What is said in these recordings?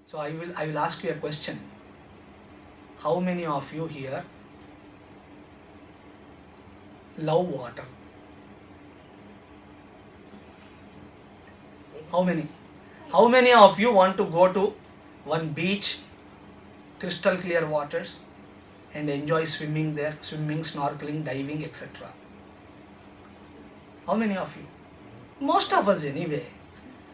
So I will ask you a question. How many of you here love water? How many? How many of you want to go to one beach, crystal clear waters, and enjoy swimming there, swimming, snorkeling, diving, etc.? How many of you? Most of us anyway.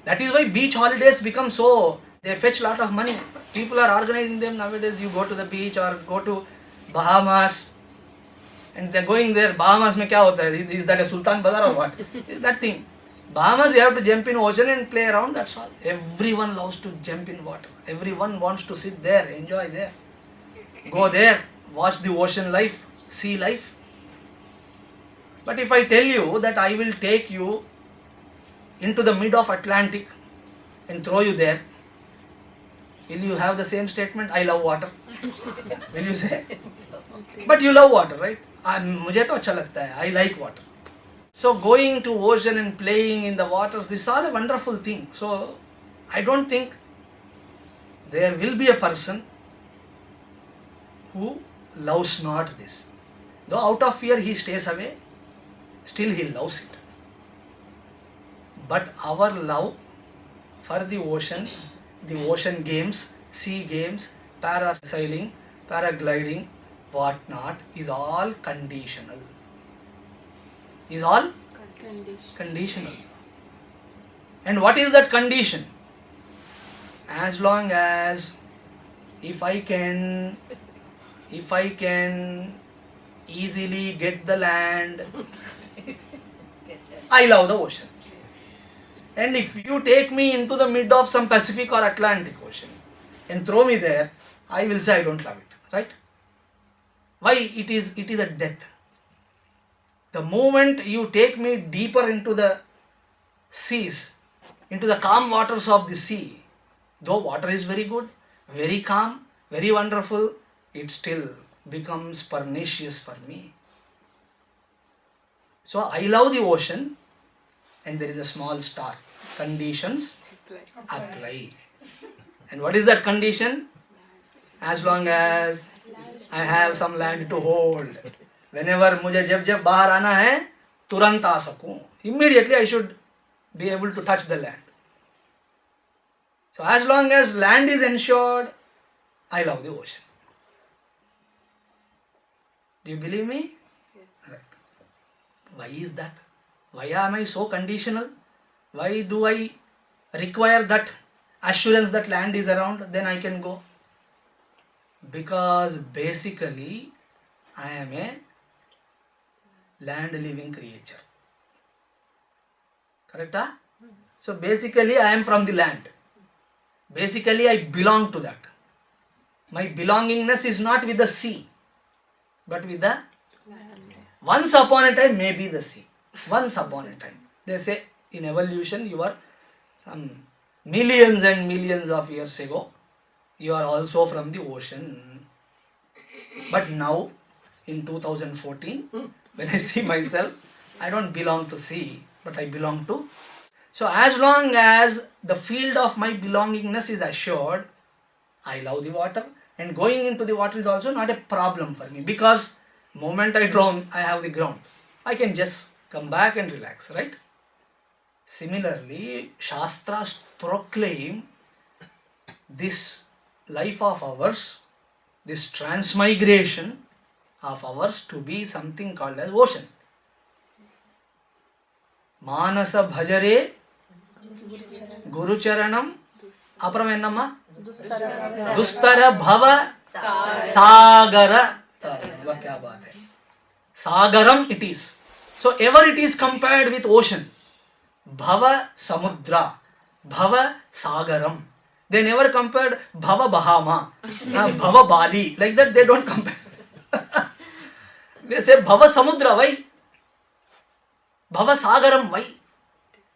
That is why beach holidays become so, they fetch a lot of money. People are organizing them nowadays. You go to the beach or go to Bahamas and they're going there. Bahamas mein kya hota hai? Is that a Sultan Bazaar or what? Is that thing? Bahamas, you have to jump in ocean and play around, that's all. Everyone loves to jump in water. Everyone wants to sit there, enjoy there. Go there, watch the ocean life, sea life. But if I tell you that I will take you into the mid of Atlantic and throw you there, will you have the same statement? I love water. Will you say? But you love water, right? मुझे तो अच्छा लगता है. I like water. So going to ocean and playing in the waters, this is all a wonderful thing. So I don't think there will be a person who loves not this. Though out of fear he stays away, still he loves it. But our love for the ocean games, sea games, parasailing, paragliding, whatnot, is all conditional. Is all conditional. And what is that condition? As long as if I can easily get the land, I love the ocean. And if you take me into the mid of some Pacific or Atlantic Ocean and throw me there, I will say I don't love it, right? Why? It is a death. The moment you take me deeper into the seas, into the calm waters of the sea, though water is very good, very calm, very wonderful, it still becomes pernicious for me. So I love the ocean, and there is a small star. Conditions apply. And what is that condition? As long as I have some land to hold. Whenever मुझे जब बाहर आना है, तुरंत आ सकूं. Immediately I should be able to touch the land. So as long as land is ensured, I love the ocean. Do you believe me? Right. Why is that? Why am I so conditional? Why do I require that assurance that land is around, then I can go? Because basically I am a land living creature. Correct? Huh? So basically I am from the land. Basically I belong to that. My belongingness is not with the sea, but with the land. Once upon a time, maybe the sea. Once upon a time. They say in evolution, you are some millions and millions of years ago, you are also from the ocean. But now, in 2014, when I see myself, I don't belong to sea, but I belong to. So as long as the field of my belongingness is assured, I love the water, and going into the water is also not a problem for me, because moment I drown, I have the ground. I can just come back and relax, right? Similarly, Shastras proclaim this life of ours, this transmigration of ours, to be something called as ocean. Manasa bhajare Gurucharanam Apramanama Dustara Bhava Sagara. Kya baat hai? Sagaram it is. So ever it is compared with ocean. Bhava Samudra, Bhava Sagaram. They never compared Bhava Bahama, Bhava Bali. Like that they don't compare. They say Bhava Samudra, why? Bhava Sagaram, why?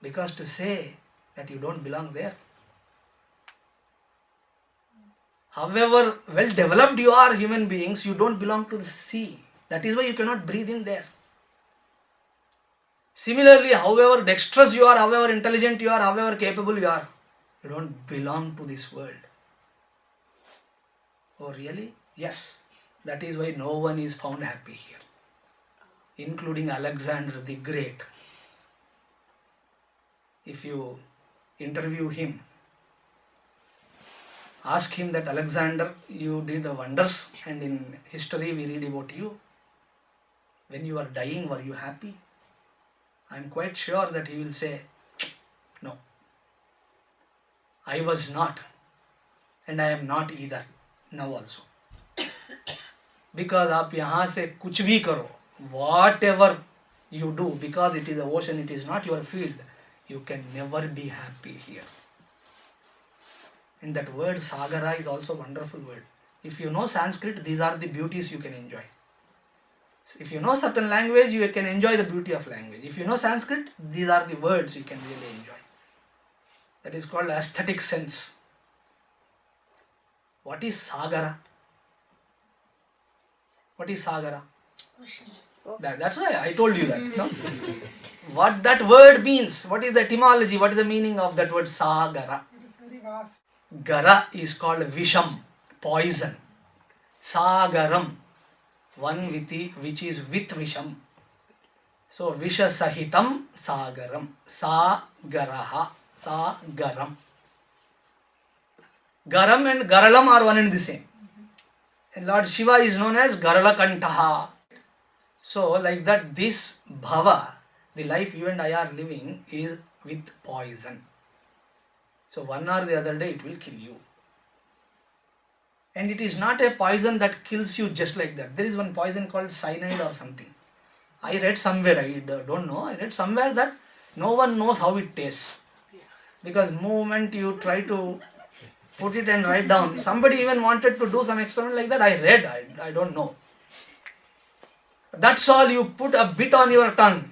Because to say that you don't belong there. However well developed you are human beings, you don't belong to the sea. That is why you cannot breathe in there. Similarly, however dexterous you are, however intelligent you are, however capable you are, you don't belong to this world. Oh, really? Yes. That is why no one is found happy here, including Alexander the Great. If you interview him, ask him that, Alexander, you did wonders, and in history we read about you. When you are dying, were you happy? I am quite sure that he will say, no, I was not, and I am not either, now also. Because आप यहाँ से कुछ भी करो, whatever you do, because it is the ocean, it is not your field, you can never be happy here. And that word Sagara is also a wonderful word. If you know Sanskrit, these are the beauties you can enjoy. If you know certain language, you can enjoy the beauty of language. If you know Sanskrit, these are the words you can really enjoy. That is called aesthetic sense. What is Sagara? What is Sagara? That's why I told you that. No? What that word means, what is the etymology, what is the meaning of that word Sagara? It is very vast. Gara is called Visham, poison. Sagaram, one which is with Visham. So Visha Sahitam Sagaram. Sagaraha. Sagaram. Garam and Garalam are one and the same. And Lord Shiva is known as Garalakantaha. So like that, this bhava, the life you and I are living, is with poison. So one or the other day it will kill you. And it is not a poison that kills you just like that. There is one poison called cyanide or something. I read somewhere, I don't know, I read somewhere that no one knows how it tastes. Because moment you try to put it and write down, somebody even wanted to do some experiment like that, I read, I don't know. That's all, you put a bit on your tongue.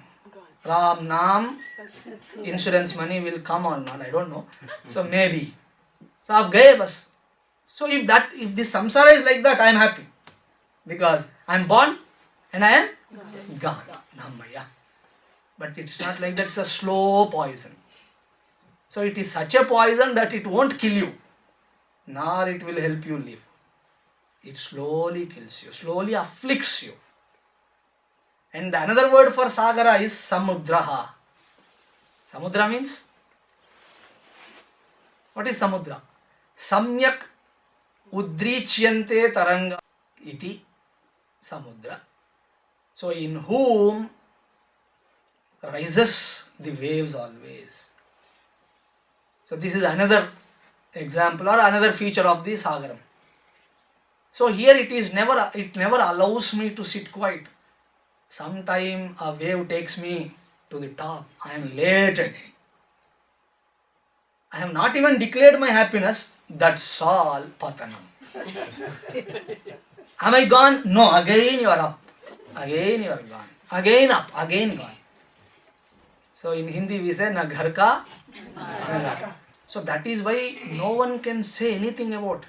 Ram, Nam, insurance money will come or not, I don't know. So maybe. So aap gaye bas. So if this samsara is like that, I am happy. Because I am born and I am gone. Namaya. But it's not like that, it's a slow poison. So it is such a poison that it won't kill you, nor it will help you live. It slowly kills you, slowly afflicts you. And another word for Sagara is Samudraha. Samudra means? What is Samudra? Samyak udrichyante taranga iti Samudra. So in whom rises the waves always. So this is another example or another feature of the Sagaram. So here it never allows me to sit quiet. Sometime a wave takes me to the top. I am elated. I have not even declared my happiness. That's all patanam. Am I gone? No, again you are up. Again you are gone. Again up, again gone. So in Hindi we say, na ghar ka, na ghar. So that is why no one can say anything about.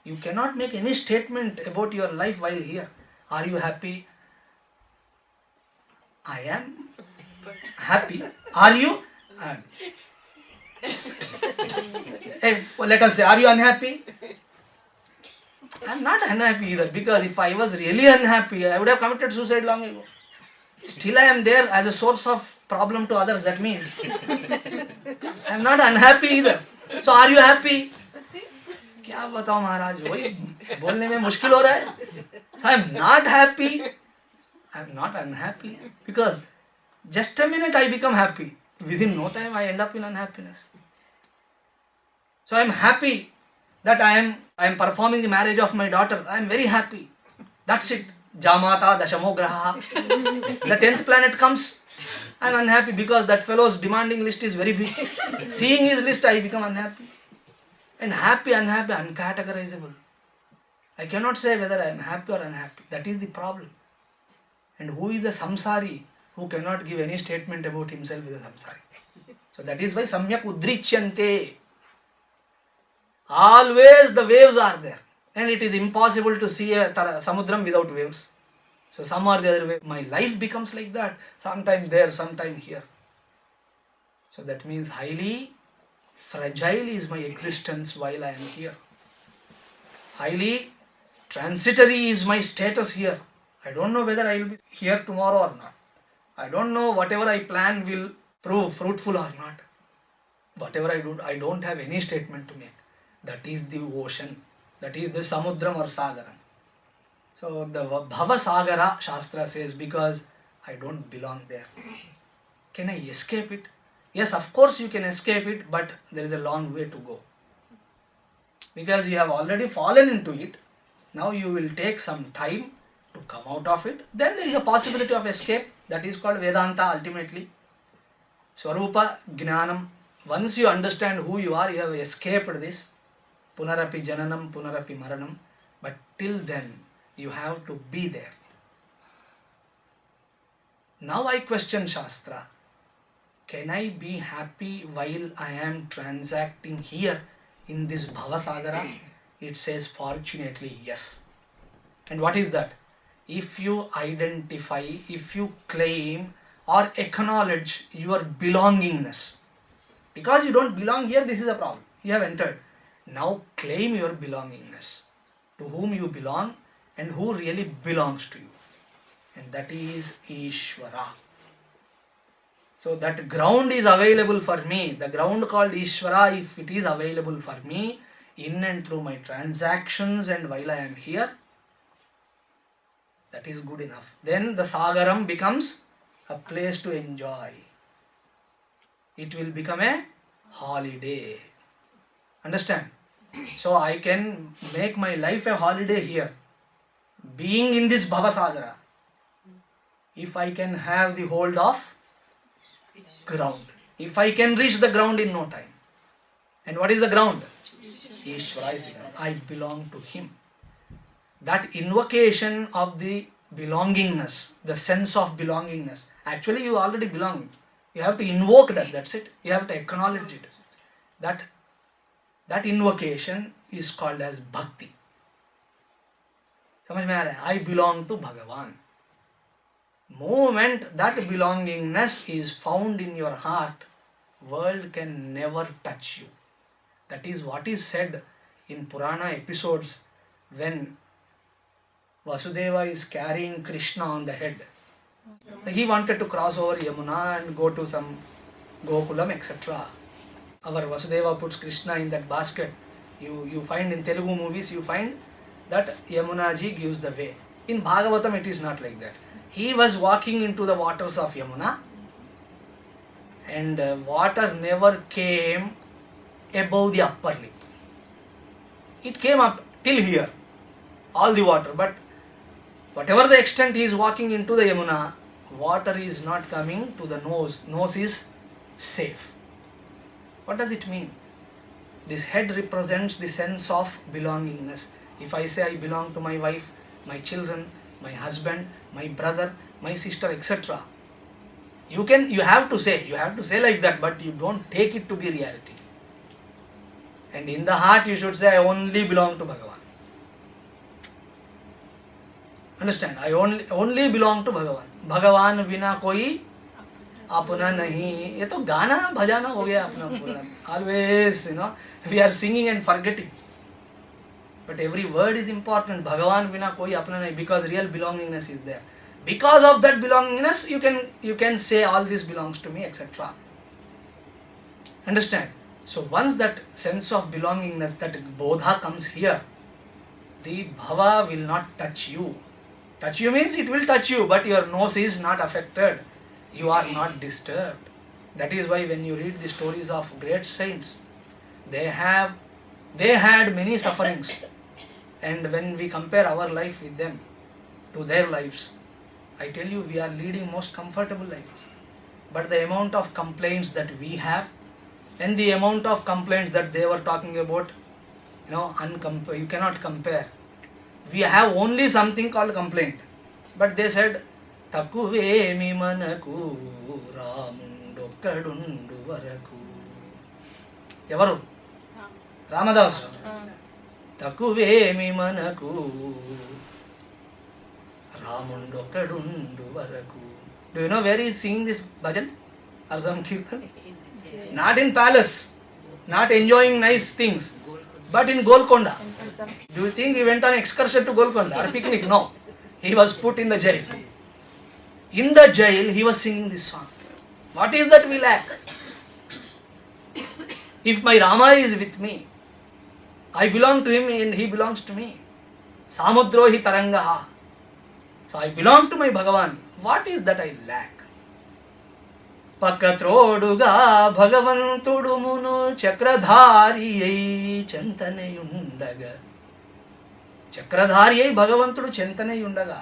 You cannot make any statement about your life while here. Are you happy? I am happy. Are you? I am. Hey, let us say, are you unhappy? I am not unhappy either, because if I was really unhappy, I would have committed suicide long ago. Still I am there as a source of problem to others, that means. I am not unhappy either. So are you happy? क्या बताओ महाराज, वही बोलने में मुश्किल हो रहा है. So I am not happy. I am not unhappy, because just a minute I become happy. Within no time I end up in unhappiness. So I am happy that I am performing the marriage of my daughter. I am very happy. That's it. Jamata Dashamo Graha. The 10th planet comes. I am unhappy because that fellow's demanding list is very big. Seeing his list, I become unhappy. And happy, unhappy, uncategorizable. I cannot say whether I am happy or unhappy. That is the problem. And who is a samsari who cannot give any statement about himself is a samsari. So that is why samyak udrichyante. Always the waves are there. And it is impossible to see a samudram without waves. So some or the other way, my life becomes like that. Sometime there, sometime here. So that means highly fragile is my existence while I am here. highly transitory is my status here. I don't know whether I will be here tomorrow or not. I don't know whatever I plan will prove fruitful or not. Whatever I do, I don't have any statement to make. That is the ocean. That is the Samudram or Sagaram. So the Bhava Sagara, Shastra says, because I don't belong there. Can I escape it? Yes, of course you can escape it, but there is a long way to go. Because you have already fallen into it, now you will take some time to come out of it. Then there is a possibility of escape. That is called Vedanta ultimately. Swarupa Gnanam. Once you understand who you are, you have escaped this. Punarapi Jananam, Punarapi Maranam. But till then, you have to be there. Now I question Shastra. Can I be happy while I am transacting here in this Bhavasagara? It says fortunately yes. And what is that? If you identify, if you claim or acknowledge your belongingness. Because you don't belong here, this is a problem. You have entered. Now claim your belongingness. To whom you belong and who really belongs to you. And that is Ishvara. So that ground is available for me. The ground called Ishvara, if it is available for me in and through my transactions and while I am here, that is good enough. Then the Sagaram becomes a place to enjoy. It will become a holiday. Understand? So I can make my life a holiday here. Being in this Bhavasagara. If I can have the hold of ground. If I can reach the ground in no time. And what is the ground? Ishvara is the ground. I belong to Him. That invocation of the belongingness, the sense of belongingness. Actually you already belong. You have to invoke that, that's it. You have to acknowledge it. That invocation is called as bhakti. समझ में आ रहा है? I belong to Bhagavan. Moment that belongingness is found in your heart, world can never touch you. That is what is said in Purana episodes when Vasudeva is carrying Krishna on the head. He wanted to cross over Yamuna and go to some Gokulam, etc. Our Vasudeva puts Krishna in that basket. You find in Telugu movies, you find that Yamuna ji gives the way. In Bhagavatam it is not like that. He was walking into the waters of Yamuna and water never came above the upper lip. It came up till here, all the water, but whatever the extent he is walking into the Yamuna, water is not coming to the nose. Nose is safe. What does it mean? This head represents the sense of belongingness. If I say I belong to my wife, my children, my husband, my brother, my sister, etc. You have to say like that, but you don't take it to be reality. And in the heart you should say, I only belong to Bhagavan. Understand? I only belong to Bhagavan. Bhagavan बिना कोई अपना नहीं. ये तो गाना भजाना हो गया अपना पूरा. Always, we are singing and forgetting. But every word is important. Bhagavan बिना कोई अपना नहीं, because real belongingness is there. Because of that belongingness, you can say all this belongs to me, etc. Understand? So once that sense of belongingness, that bodha comes here, the bhava will not touch you. Touch you means it will touch you, but your nose is not affected. You are not disturbed. That is why when you read the stories of great saints, they had many sufferings. And when we compare our life with them, to their lives, I tell you, we are leading most comfortable lives. But the amount of complaints that we have, and the amount of complaints that they were talking about, you cannot compare. We have only something called complaint. But they said, Takuvemi manaku ramundokadundu varaku. Yavaru? Ramadas. Takuvemi manaku ramundokadundu varaku. Do you know where he is singing this bhajan? Or some kirtan? Not in palace, not enjoying nice things, but in Golconda. sir. Do you think he went on excursion to Golconda or picnic? No. He was put in the jail. In the jail, he was singing this song. What is that we lack? If my Rama is with me, I belong to him and he belongs to me. Samudrohi tarangaha. So I belong to my Bhagavan. What is that I lack? పక్కత్రోడుగా భగవంతుడుమును Chakradhari అయి చెంతనయుండగా చక్రధారి అయి భగవంతుడు చెంతనయుండగా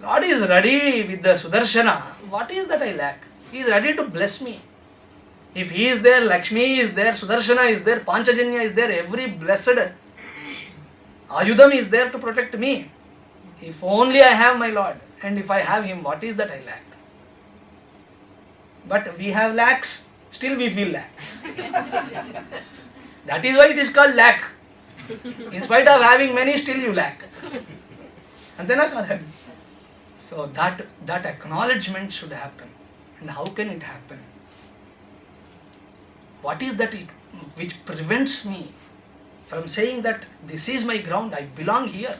Lord is ready with the Sudarshana. What is that I lack? He is ready to bless me. If he is there, Lakshmi is there, Sudarshana is there, Panchajanya is there, every blessed Ayudham is there to protect me. If only I have my Lord, and if I have him, what is that I lack? But we have lacks, still we feel lack. That is why it is called lack. In spite of having many, still you lack. Antena kada? So that acknowledgement should happen. And how can it happen? What is that which prevents me from saying that this is my ground, I belong here?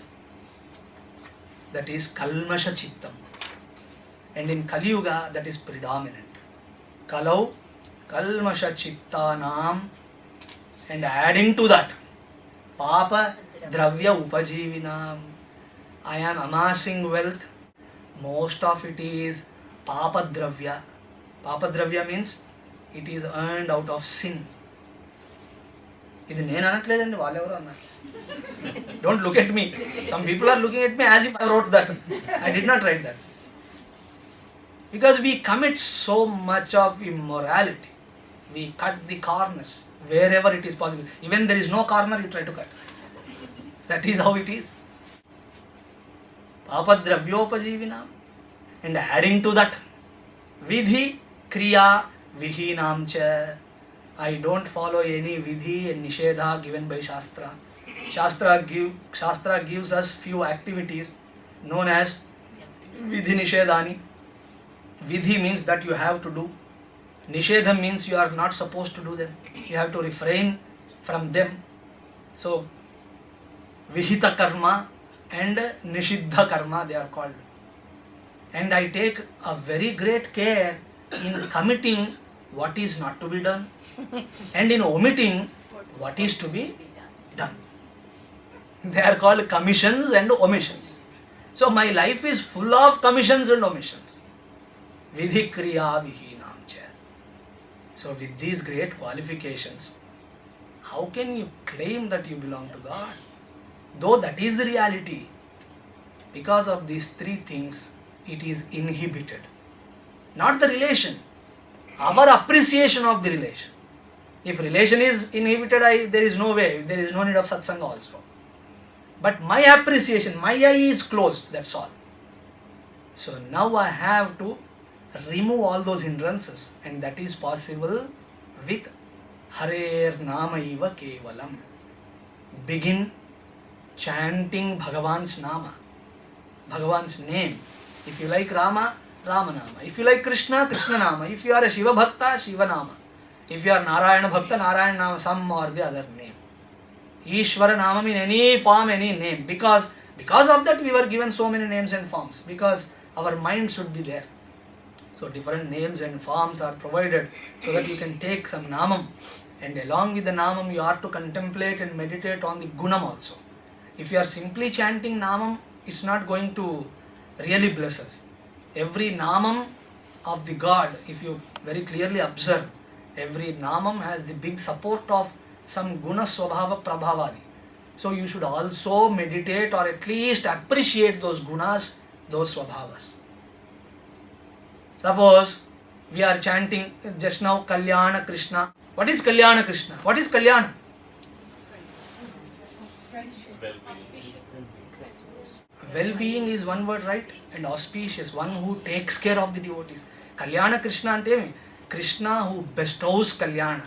That is kalmasha chittam. And in Kali Yuga, that is predominant. Kalau kalmasha chittanam, and adding to that papa dravya upajivinam. I am amassing wealth. Most of it is papa dravya. Papa dravya means it is earned out of sin. ఇది నేను అనట్లేదండి, వాళ్ళెవరో అన్నారు. Don't look at me. Some people are looking at me as if I wrote that. I did not write that. Because we commit so much of immorality. We cut the corners wherever it is possible. Even there is no corner, you try to cut. That is how it is. Papadravyopajivinam. And adding to that, vidhi kriya vihinam cha. I don't follow any vidhi and nishedha given by Shastra. Shastra gives us few activities known as vidhi nishedhani. Vidhi means that you have to do. Nishedham means you are not supposed to do them. You have to refrain from them. So, vihita karma and nishiddha karma, they are called. And I take a very great care in committing what is not to be done and in omitting what is to be done. They are called commissions and omissions. So my life is full of commissions and omissions. Vidhi kriya vihinam cha. So with these great qualifications, how can you claim that you belong to God? Though that is the reality, because of these three things, it is inhibited. Not the relation, our appreciation of the relation. If relation is inhibited, there is no way, there is no need of satsanga also. But my appreciation, my eye is closed, that's all. So now I have to remove all those hindrances, and that is possible with Harer Namaiva Kevalam. Begin chanting Bhagavan's Nama, Bhagavan's name. If you like Rama, Rama Nama. If you like Krishna, Krishna Nama. If you are a Shiva Bhakta, Shiva Nama. If you are Narayana Bhakta, Narayana Nama, some or the other name. Ishvara Nama in any form, any name. Because of that we were given so many names and forms. Because our mind should be there. So different names and forms are provided so that you can take some Namam. And along with the Namam, you are to contemplate and meditate on the Gunam also. If you are simply chanting Namam, it's not going to really bless us. Every Namam of the God, if you very clearly observe, every Namam has the big support of some Guna Swabhava Prabhavadi. So you should also meditate or at least appreciate those Gunas, those Swabhavas. Suppose we are chanting just now Kalyana Krishna. What is Kalyana Krishna? What is Kalyana? Well-being is one word, right? And auspicious, one who takes care of the devotees. Kalyana Krishna ante Krishna who bestows Kalyana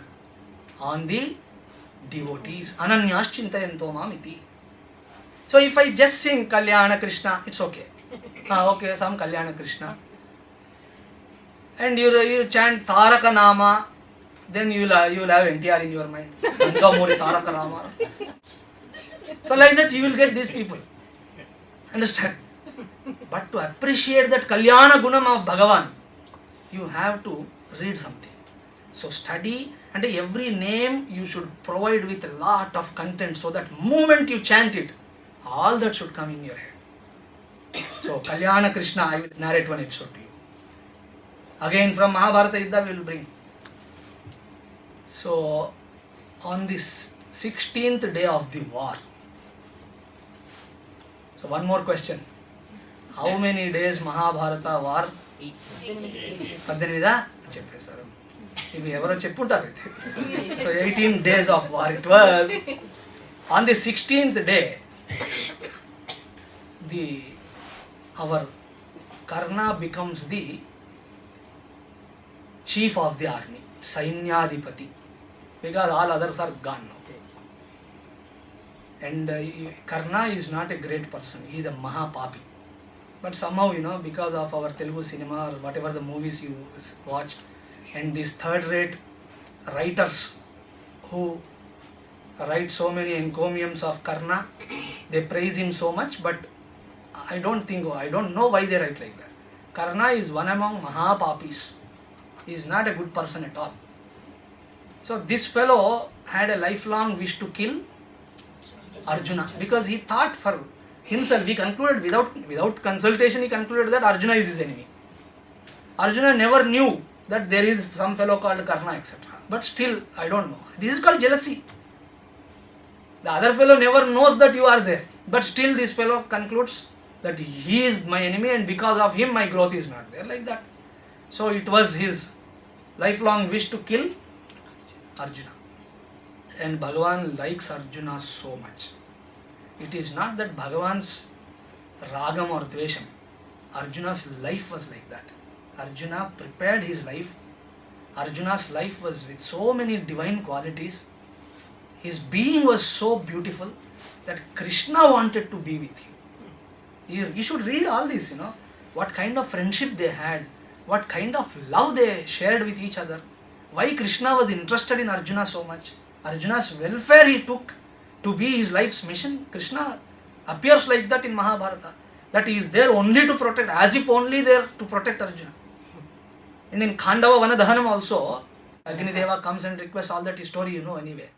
on the devotees. Ananyas chintayanto mamiti. So if I just sing Kalyana Krishna, it's okay. Okay, some Kalyana Krishna. And you chant Taraka Nama, then you will have NTR in your mind. Nangamuri Taraka Nama. So like that you will get these people. Understand? But to appreciate that Kalyana Gunam of Bhagavan, you have to read something. So study, and every name you should provide with a lot of content, so that moment you chant it, all that should come in your head. So Kalyana Krishna, I will narrate one episode to you. Again from Mahabharata Yuddha we will bring. So on this 16th day of the war. So one more question. How many days Mahabharata war? 18 చెప్పేశారు. ఇవి ఎవరో చెప్పుంటారు. So 18 days of war it was. On the 16th day, our Karna becomes the chief of the army, Sainyadipati, because all others are gone now. And Karna is not a great person, he is a Mahapapi. But somehow, because of our Telugu cinema or whatever the movies you watch, and these third-rate writers who write so many encomiums of Karna, they praise him so much, but I don't know why they write like that. Karna is one among Mahapapis. He is not a good person at all. So this fellow had a lifelong wish to kill Arjuna, because he thought for himself. He concluded without consultation, he concluded that Arjuna is his enemy. Arjuna never knew that there is some fellow called Karna, etc. But still, I don't know. This is called jealousy. The other fellow never knows that you are there, but still this fellow concludes that he is my enemy, and because of him my growth is not there, like that. So it was his lifelong wish to kill Arjuna. And Bhagavan likes Arjuna so much. It is not that Bhagavan's ragam or dvesham. Arjuna's life was like that. Arjuna prepared his life. Arjuna's life was with so many divine qualities. His being was so beautiful that Krishna wanted to be with him. You should read all this, what kind of friendship they had, what kind of love they shared with each other, why Krishna was interested in Arjuna so much. Arjuna's welfare he took to be his life's mission. Krishna appears like that in Mahabharata, that he is there only to protect, as if only there to protect Arjuna. And in Khandava Vanadahanam also, Agnideva comes and requests all that story anyway.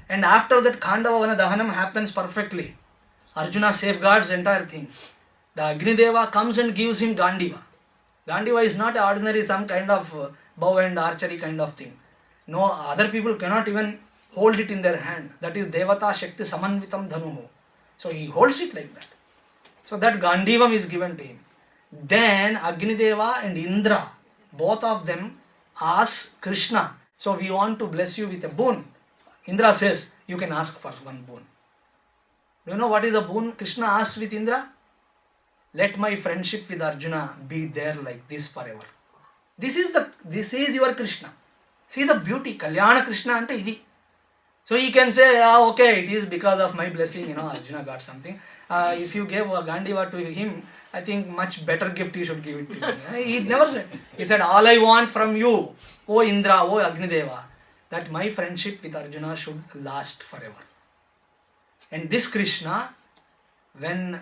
And after that Khandava Vanadahanam happens perfectly. Arjuna safeguards entire thing. The Agnideva comes and gives him Gandiva. Gandiva is not ordinary some kind of bow and archery kind of thing. No, other people cannot even hold it in their hand. That is Devata Shakti Samanvitam Dhanuhu. So he holds it like that. So that Gandivam is given to him. Then Agnideva and Indra, both of them ask Krishna, so we want to bless you with a boon. Indra says, you can ask for one boon. Do you know what is the boon Krishna asks with Indra? Let my friendship with Arjuna be there like this forever. This is your Krishna. See the beauty. Kalyana Krishna ante idi. So he can say, okay, it is because of my blessing, Arjuna got something. If you gave Gandiva to him, I think much better gift you should give it to him. He never said. He said, all I want from you, O Indra, O Agnideva, that my friendship with Arjuna should last forever. And this Krishna, when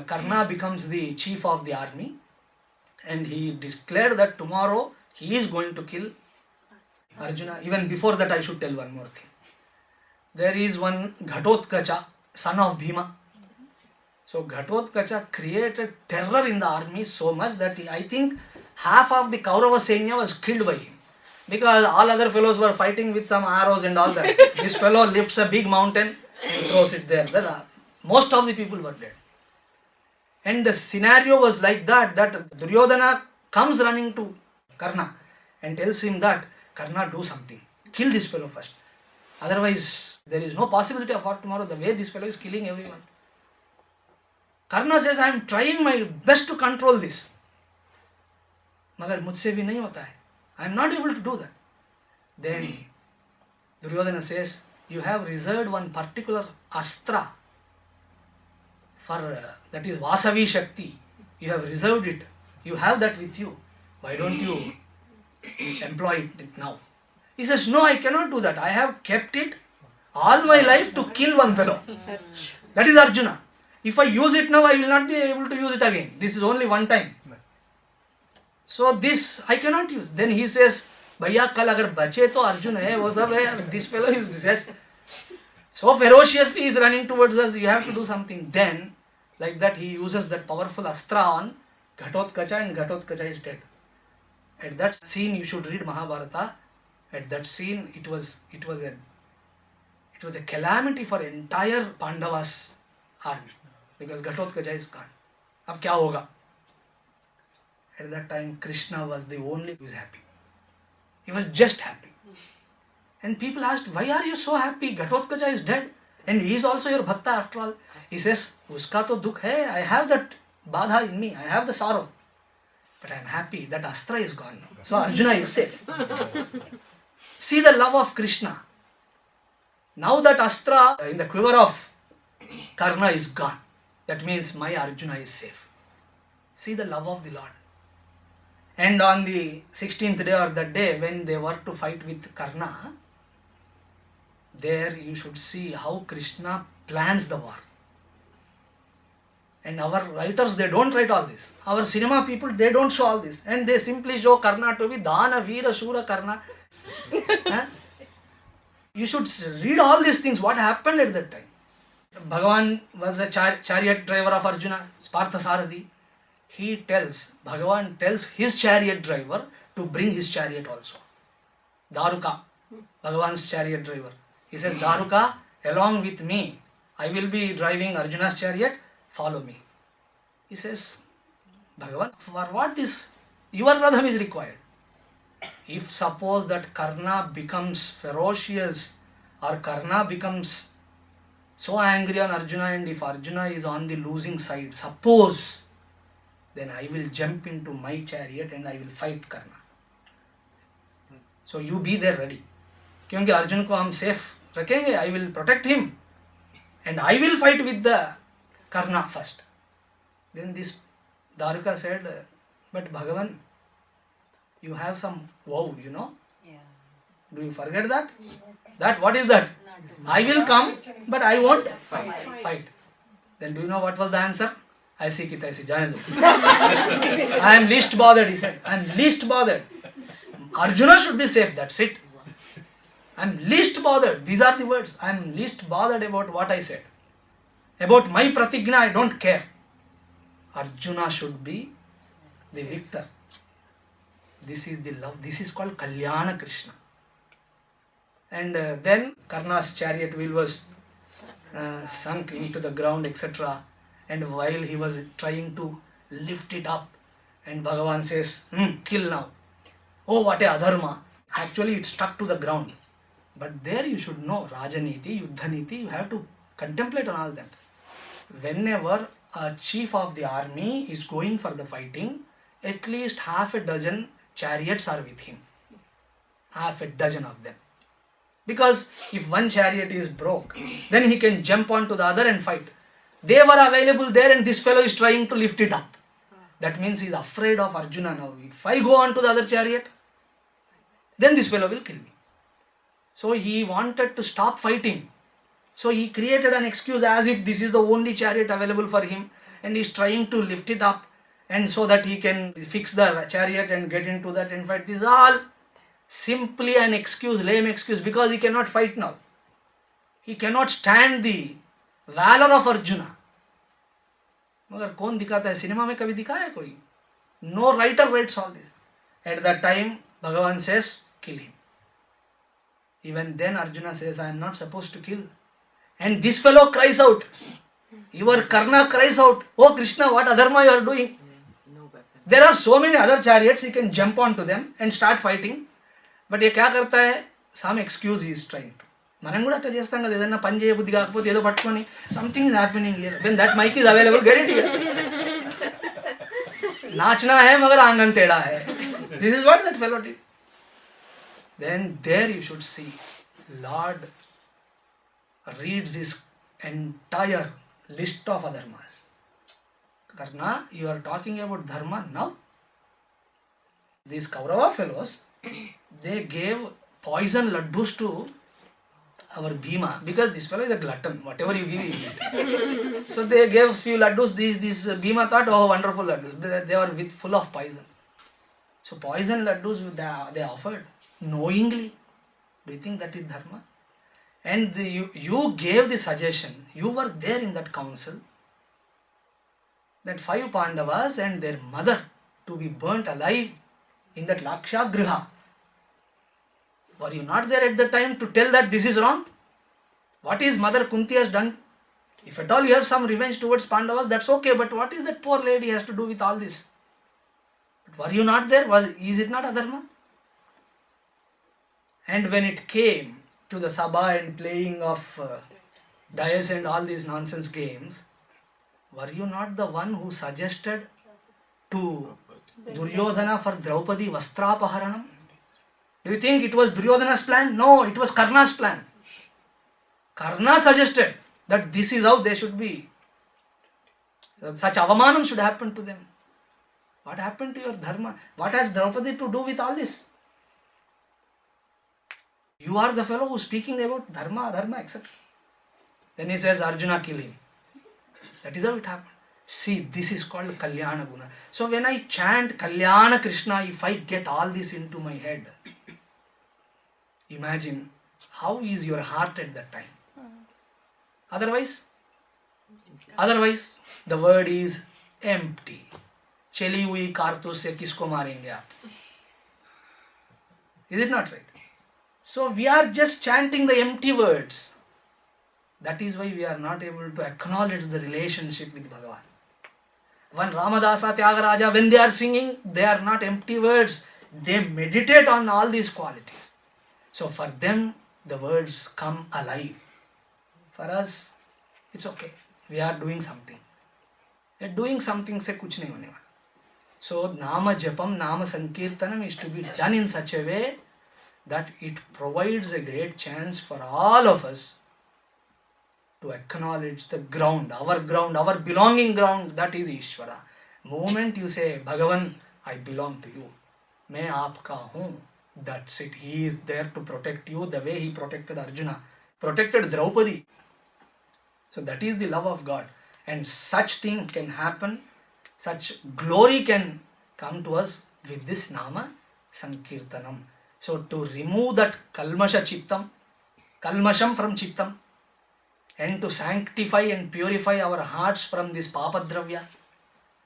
Karna becomes the chief of the army, and he declared that tomorrow he is going to kill Arjuna. Even before that, I should tell one more thing. There is one Ghatotkacha, son of Bhima. So Ghatotkacha created terror in the army so much that I think half of the Kaurava Senya was killed by him. Because all other fellows were fighting with some arrows and all that. This fellow lifts a big mountain and throws it there. Most of the people were dead. And the scenario was like that Duryodhana comes running to Karna and tells him that, Karna, do something. Kill this fellow first. Otherwise, there is no possibility of tomorrow, the way this fellow is killing everyone. Karna says, I am trying my best to control this. Magar mujhse bhi nahi hota hai. I am not able to do that. Then Duryodhana says, you have reserved one particular astra for that is Vasavi Shakti. You have reserved it. You have that with you. Why don't you employ it now? He says, no, I cannot do that. I have kept it all my life to kill one fellow. That is Arjuna. If I use it now, I will not be able to use it again. This is only one time. So this I cannot use. Then he says, Bhaiya kal agar bache to Arjun hai, wo sab hai. This fellow is just so ferociously is running towards us. You have to do something. Then, like that, he uses that powerful astra on Ghatotkacha, and Ghatotkacha is dead. At that scene, you should read Mahabharata. At that scene, it was a calamity for entire Pandavas army, because Ghatotkacha is gone. Ab kya hoga? At that time, Krishna was the only who was happy. He was just happy. And people asked, why are you so happy? Ghatotkacha is dead. And he is also your bhakta after all. He says, uska to dukh hai. I have that badha in me. I have the sorrow. But I am happy that astra is gone. So Arjuna is safe. See the love of Krishna. Now that astra in the quiver of Karna is gone. That means my Arjuna is safe. See the love of the Lord. And on the 16th day or that day when they were to fight with Karna, there you should see how Krishna plans the war. And our writers, they don't write all this. Our cinema people, they don't show all this. And they simply show Karna to be Dana, Veera, Shura, Karna. You should read all these things, what happened at that time. Bhagavan was a chariot driver of Arjuna, Partha Sarathi. Bhagavan tells his chariot driver to bring his chariot also. Daruka, Bhagavan's chariot driver. He says, Daruka, along with me, I will be driving Arjuna's chariot, follow me. He says, Bhagavan, for what this? Your radham is required. If suppose that Karna becomes ferocious, or Karna becomes so angry on Arjuna, and if Arjuna is on the losing side, suppose, then I will jump into my chariot and I will fight Karna. So you be there ready. क्योंकि अर्जुन को हम safe रखेंगे, I will protect him and I will fight with the Karna first. Then this Daruka said, but Bhagavan, you have some vow, you know? Yeah. Do you forget that? That, what is that? I will come, but I won't fight. Then do you know what was the answer? ऐसी की तैसी जाने दो. I am least bothered, he said. I am least bothered. Arjuna should be safe, that's it. I am least bothered. These are the words. I am least bothered about what I said. About my pratigna, I don't care. Arjuna should be the victor. This is the love. This is called Kalyana Krishna. And then Karna's chariot wheel was sunk into the ground, etc. And while he was trying to lift it up, and Bhagavan says, kill now. Oh, what a adharma. Actually, it stuck to the ground. But there you should know, Rajaniti, Yuddhaniti, you have to contemplate on all that. Whenever a chief of the army is going for the fighting, at least half a dozen chariots are with him. Half a dozen of them. Because if one chariot is broke, then he can jump onto the other and fight. They were available there and this fellow is trying to lift it up. That means he is afraid of Arjuna now. If I go on to the other chariot, then this fellow will kill me. So he wanted to stop fighting. So he created an excuse as if this is the only chariot available for him and he is trying to lift it up and so that he can fix the chariot and get into that and fight. This is all simply an excuse, lame excuse, because he cannot fight now. He cannot stand the valor of Arjuna. मगर कौन दिखाता है? Cinema में कभी दिखाया है कोई? No writer writes all this. At that time, Bhagavan says, kill him. Even then Arjuna says, I am not supposed to kill. And this fellow cries out. Your Karna cries out, oh Krishna, what adharma you are doing? There are so many other chariots, he can jump onto them and start fighting. But ये क्या करता है? Some excuse he is trying to. మనం కూడా అట్లా చేస్తాం కదా, ఏదైనా పని చేయబుద్ధి కాకపోతే ఏదో పట్టుకొని something is happening here. When that mic is available, get it here. नाचना है मगर आंगन टेढ़ा है. This is what that fellow did. Then there you should see Lord reads his entire list of adharmas. Karna, you are talking about dharma now? These Kaurava fellows, they gave poison laddus to our Bhima, because this fellow is a glutton, whatever you give him. So they gave few laddus, these Bhima thought, oh wonderful laddus, they were with full of poison. So poison laddus they offered knowingly. Do you think that is dharma? And you gave the suggestion, you were there in that council, that 5 Pandavas and their mother to be burnt alive in that Lakshagriha. Were you not there at the time to tell that this is wrong? What is Mother Kunti has done? If at all you have some revenge towards Pandavas, that's okay, but what is that poor lady has to do with all this? But were you not there? Is it not adharma? And when it came to the Sabha and playing of dice and all these nonsense games, were you not the one who suggested to Duryodhana for Draupadi Vastrapaharanam? Do you think it was Duryodhana's plan? No, it was Karna's plan. Karna suggested that this is how they should be. Such avamanam should happen to them. What happened to your dharma? What has Draupadi to do with all this? You are the fellow who is speaking about dharma, adharma, etc. Then he says, Arjuna, kill him. That is how it happened. See, this is called Kalyana Guna. So when I chant Kalyana Krishna, if I get all this into my head, imagine how is your heart at that time. Otherwise, the word is empty. Cheli hui kartu se kisko marenge aap. Is it not right? So we are just chanting the empty words. That is why we are not able to acknowledge the relationship with Bhagavan. When Ramadasa, Tyagaraja, when they are singing, they are not empty words. They meditate on all these qualities. So for them, the words come alive. For us, it's okay. We are doing something. We are doing something se kuch nahi hone wala. So Nama Japam, Nama Sankirtanam is to be done in such a way that it provides a great chance for all of us to acknowledge the ground, our belonging ground, that is Ishvara. Moment you say, Bhagavan, I belong to you. Main aapka hoon. That's it. He is there to protect you the way he protected Arjuna, protected Draupadi. So that is the love of God. And such thing can happen, such glory can come to us with this Nama Sankirtanam. So to remove that Kalmasha Chittam, Kalmasham from Chittam, and to sanctify and purify our hearts from this Papadravya,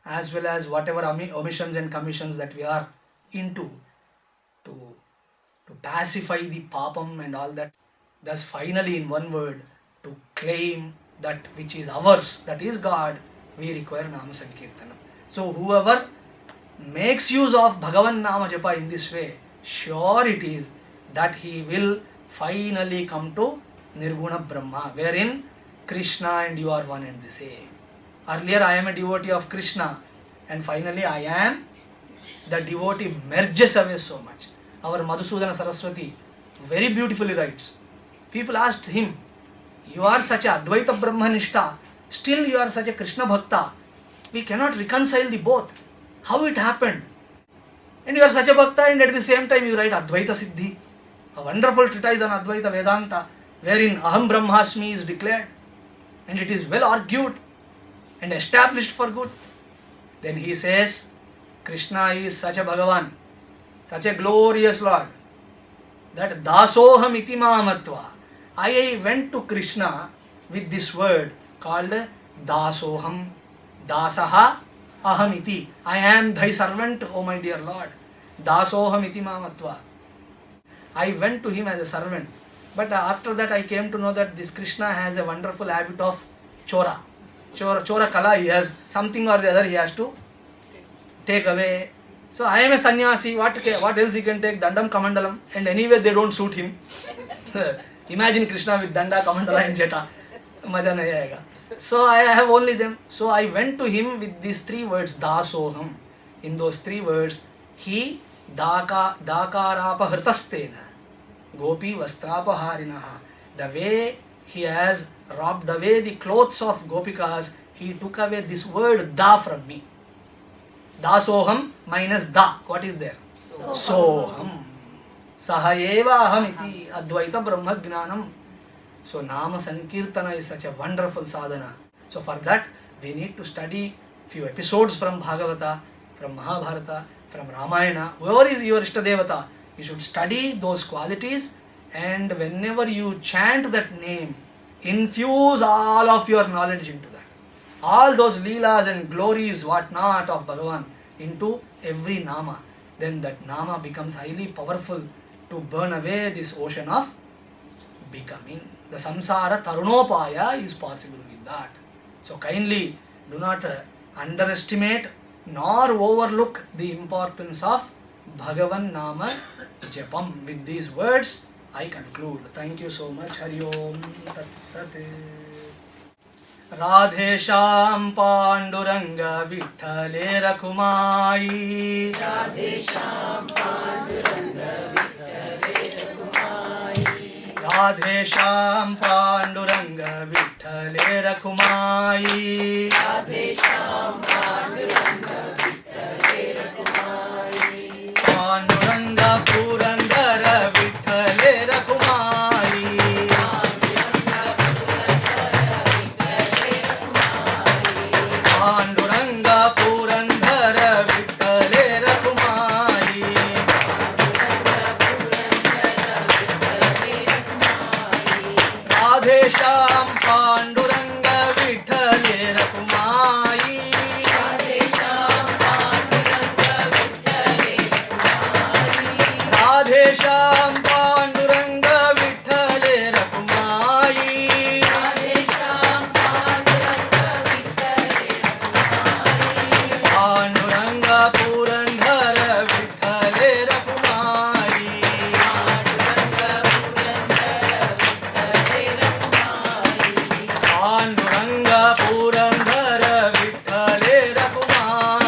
as well as whatever omissions and commissions that we are into, to pacify the Papam and all that. Thus finally, in one word, to claim that which is ours, that is God, we require Nama Sankirtanam. So whoever makes use of Bhagavan Nama Japa in this way, sure it is that he will finally come to Nirguna Brahma, wherein Krishna and you are one and the same. Earlier I am a devotee of Krishna, and finally I am, the devotee merges away so much. Our Madhusudana Saraswati very beautifully writes. People asked him, you are such a Advaita Brahmanishta, still you are such a Krishna Bhakta. We cannot reconcile the both. How it happened? And you are such a Bhakta, and at the same time you write Advaita Siddhi, a wonderful treatise on Advaita Vedanta, wherein Aham Brahmasmi is declared, and it is well argued and established for good. Then he says, Krishna is such a Bhagavan, such a glorious Lord, that Dasoham iti mamatva. I went to Krishna with this word called Dasoham, Dasaha aham iti. I am thy servant, O my dear Lord. Dasoham iti mamatva. I went to him as a servant. But after that I came to know that this Krishna has a wonderful habit of chora kala. He has something or the other he has to take away. So I am a sannyasi, what else he can take? Dandam Kamandalam, and anyway they don't suit him. Imagine Krishna with Danda, Kamandala and Jeta. Maja nahi aayega. So I have only them. So I went to him with these 3 words, Dasoham. In those 3 words, he dakarapa hrtastena. Gopi Vastrapaharinaha. The way he has robbed away the clothes of Gopikas, he took away this word da from me. Dasoham minus da. What is there? Soham. Sahayeva aham iti Advaita Brahma Jnanam. So Nama Sankirtana is such a wonderful sadhana. So for that we need to study few episodes from Bhagavata, from Mahabharata, from Ramayana. Whoever is your Ishtadevata, you should study those qualities, and whenever you chant that name, infuse all of your knowledge into that. All those leelas and glories, what not, of Bhagavan into every Nama. Then that Nama becomes highly powerful to burn away this ocean of becoming. The samsara tarunopaya is possible with that. So kindly do not underestimate nor overlook the importance of Bhagavan Nama Japam. With these words, I conclude. Thank you so much. Hari Om Tat Sat. Radhe Shyam Panduranga Vitthale Rakhumayi. Radhe Shyam Panduranga Vitthale Rakhumayi. Radhe Shyam Panduranga Vitthale Rakhumayi. Radhe Shyam Panduranga Vitthale Rakhumayi. Panduranga Purandara Vitthale Rakhumayi. Panduranga Purandara Vitthale Rakhumayi. Radhe Shyam Panduranga Vitthale Rakhumayi. Radhe Shyam Panduranga Vitthale Rakhumayi. Radhe Shyam Panduranga Vitthale Rakhumayi. Radhe Shyam Panduranga Vitthale Rakhumayi. Panduranga Purandara Vitthale Rakhumayi. Panduranga Purandara Vitthale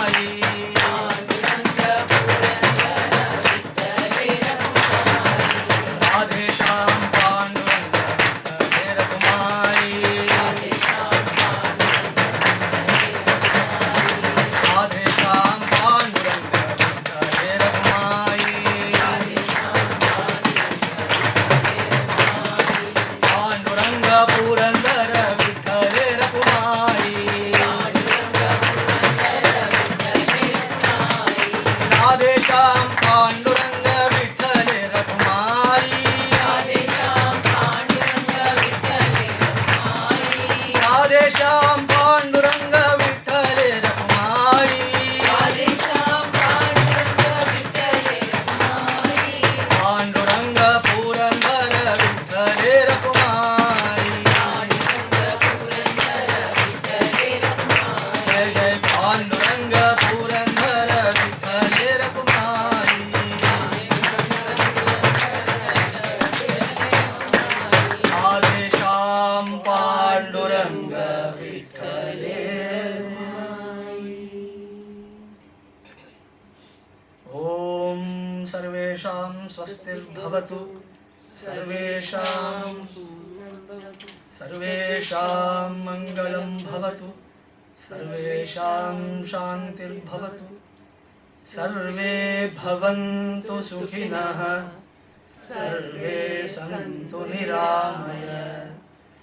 Rakhumayi. Radhe Shyam Panduranga Vitthale Rakhumayi. Radhe Shyam Panduranga Vitthale Rakhumayi. Panduranga Purandara Vitthale Rakhumayi. Radhe Shyam Panduranga Vitthale Rakhumayi. Radhe Shyam Panduranga Vitthale Rakhumayi. Radhe Shyam Panduranga Vitthale Rakhumayi. Radhe Shyam Panduranga Vitthale Rakhumayi. Panduranga Purandara Vitthale Rakhumayi. Jai Jai Panduranga Purandara Vitthale Rakhumayi. Radhe Shyam Panduranga Vitthale Om Sarvesham Swastir Bhavatu. Sarvesham Mangalam Bhavatu. Sarvesham Shantir Bhavatu. Sarve Bhavantu Sukhinah. Sarve Santu Niramaya.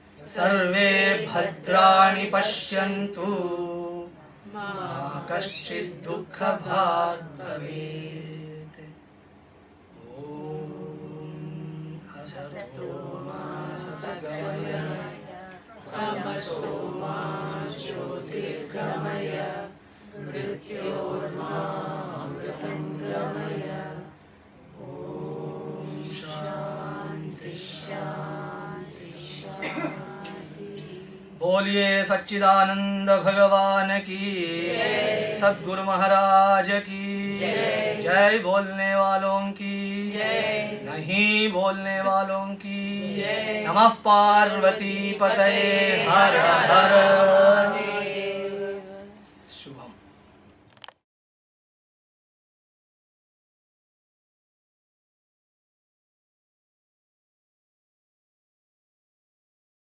Sarve Bhadrani Pashyantu. Ma Kaschid Dukkha Bhag Bhavet. Om Asato Ma Satgamaya. Tamaso Ma Jyotirgamaya. Mrityorma Amritangamaya. Om Shanti Shanti Shanti. बोलिए सच्चिदानंद भगवान की जय। सद्गुरु महाराज की जय। जय बोलने वालों की जय। नहीं बोलने वालों की जय। नमः पार्वती पतये हर हर